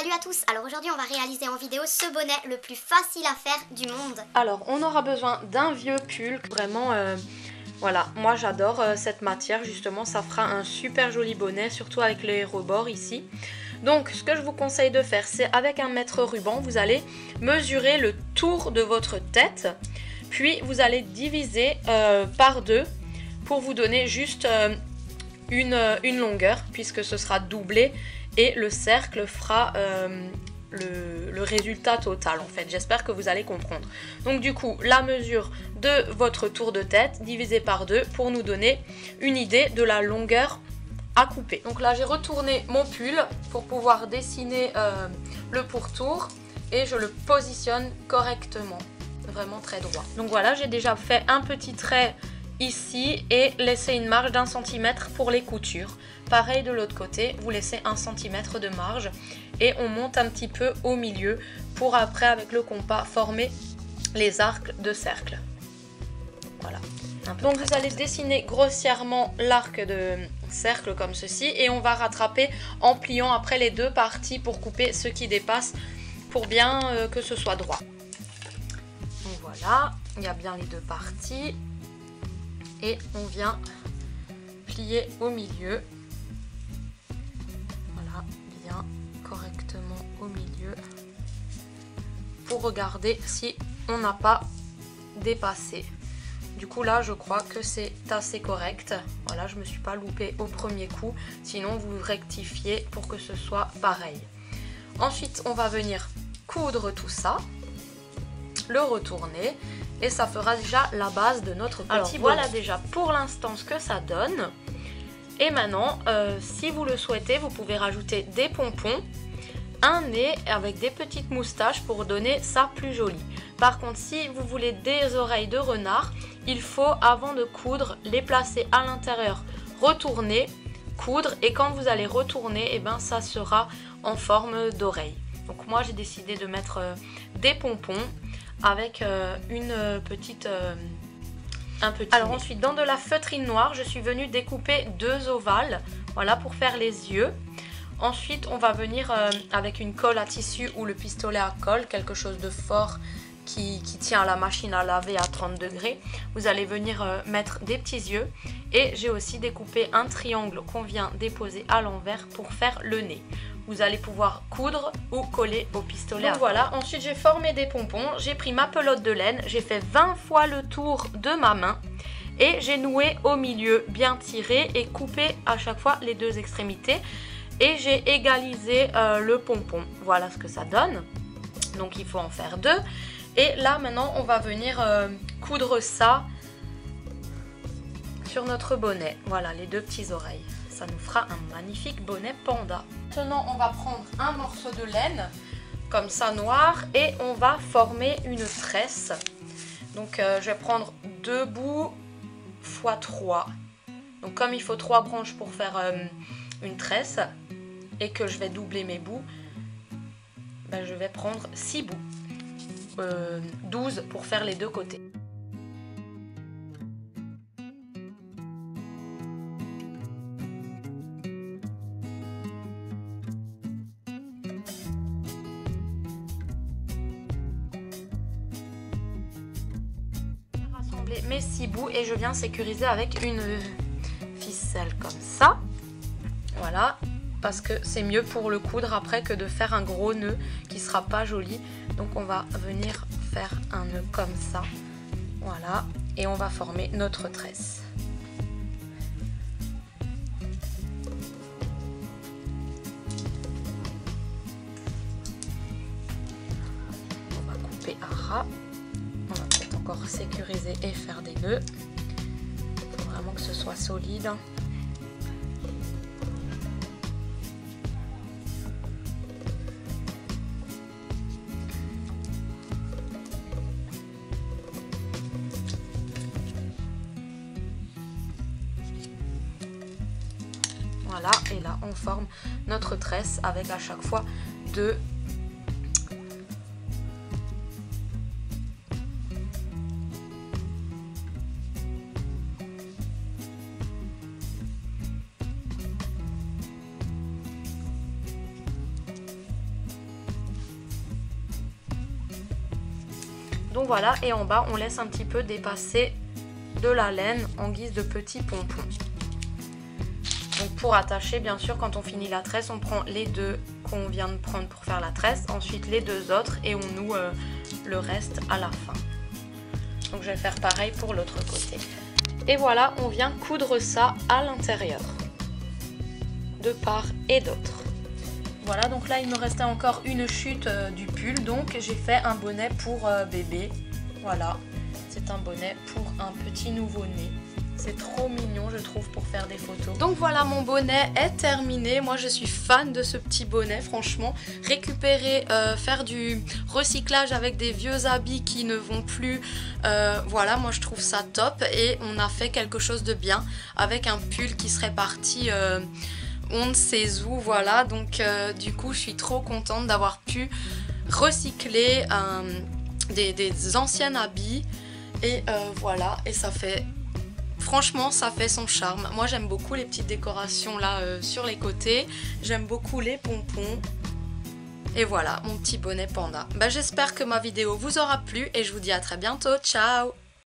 Salut à tous, alors aujourd'hui on va réaliser en vidéo ce bonnet le plus facile à faire du monde. Alors on aura besoin d'un vieux pull, vraiment voilà, moi j'adore cette matière justement, ça fera un super joli bonnet, surtout avec les rebords ici. Donc ce que je vous conseille de faire, c'est avec un mètre ruban, vous allez mesurer le tour de votre tête, puis vous allez diviser par deux pour vous donner juste une longueur, puisque ce sera doublé et le cercle fera le résultat total en fait. J'espère que vous allez comprendre. Donc du coup, la mesure de votre tour de tête divisé par deux pour nous donner une idée de la longueur à couper. Donc là, j'ai retourné mon pull pour pouvoir dessiner le pourtour et je le positionne correctement, vraiment très droit. Donc voilà, j'ai déjà fait un petit trait ici et laissez une marge d'1 centimètre pour les coutures. Pareil de l'autre côté, vous laissez 1 centimètre de marge et on monte un petit peu au milieu pour après avec le compas former les arcs de cercle. Voilà. Donc vous allez dessiner grossièrement l'arc de cercle comme ceci et on va rattraper en pliant après les deux parties pour couper ce qui dépasse pour bien que ce soit droit. Donc voilà, il y a bien les deux parties. Et on vient plier au milieu, voilà, bien correctement au milieu, pour regarder si on n'a pas dépassé. Du coup là je crois que c'est assez correct, voilà, je me suis pas loupée au premier coup, sinon vous rectifiez pour que ce soit pareil. Ensuite on va venir coudre tout ça, le retourner. Et ça fera déjà la base de notre petit bonnet. Voilà déjà pour l'instant ce que ça donne. Et maintenant, si vous le souhaitez, vous pouvez rajouter des pompons, un nez avec des petites moustaches pour donner ça plus joli. Par contre, si vous voulez des oreilles de renard, il faut avant de coudre les placer à l'intérieur, retourner, coudre et quand vous allez retourner, et ben ça sera en forme d'oreille. Donc moi j'ai décidé de mettre des pompons avec un petit Alors ensuite dans de la feutrine noire je suis venue découper deux ovales, voilà, pour faire les yeux. Ensuite on va venir avec une colle à tissu ou le pistolet à colle, quelque chose de fort qui tient à la machine à laver à 30 degrés. Vous allez venir mettre des petits yeux et j'ai aussi découpé un triangle qu'on vient déposer à l'envers pour faire le nez. Vous allez pouvoir coudre ou coller au pistolet. Donc voilà, ensuite j'ai formé des pompons, j'ai pris ma pelote de laine, j'ai fait 20 fois le tour de ma main et j'ai noué au milieu, bien tiré et coupé à chaque fois les deux extrémités et j'ai égalisé le pompon. Voilà ce que ça donne. Donc il faut en faire deux et là maintenant on va venir coudre ça sur notre bonnet. Voilà les deux petites oreilles. Ça nous fera un magnifique bonnet panda. Maintenant, on va prendre un morceau de laine, comme ça noir, et on va former une tresse. Donc, je vais prendre 2 bouts x 3. Donc, comme il faut 3 branches pour faire une tresse, et que je vais doubler mes bouts, ben, je vais prendre 6 bouts. 12 pour faire les deux côtés. Mes 6 bouts et je viens sécuriser avec une ficelle comme ça, voilà, parce que c'est mieux pour le coudre après que de faire un gros nœud qui sera pas joli. Donc on va venir faire un nœud comme ça, voilà, et on va former notre tresse. On va couper à ras. Encore sécuriser et faire des nœuds. Il faut vraiment que ce soit solide. Voilà, et là on forme notre tresse avec à chaque fois deux Donc voilà, et en bas on laisse un petit peu dépasser de la laine en guise de petits pompons. Donc pour attacher, bien sûr, quand on finit la tresse, on prend les deux qu'on vient de prendre pour faire la tresse, ensuite les deux autres et on noue le reste à la fin. Donc je vais faire pareil pour l'autre côté. Et voilà, on vient coudre ça à l'intérieur, de part et d'autre. Voilà, donc là il me restait encore une chute du pull, donc j'ai fait un bonnet pour bébé. Voilà, c'est un bonnet pour un petit nouveau-né. C'est trop mignon, je trouve, pour faire des photos. Donc voilà, mon bonnet est terminé. Moi je suis fan de ce petit bonnet, franchement. Récupérer, faire du recyclage avec des vieux habits qui ne vont plus, voilà, moi je trouve ça top. Et on a fait quelque chose de bien avec un pull qui serait parti on ne sait où, voilà. Donc du coup je suis trop contente d'avoir pu recycler des anciens habits. Et voilà, et ça fait... Franchement, ça fait son charme. Moi, j'aime beaucoup les petites décorations là sur les côtés. J'aime beaucoup les pompons. Et voilà, mon petit bonnet panda. J'espère que ma vidéo vous aura plu et je vous dis à très bientôt. Ciao!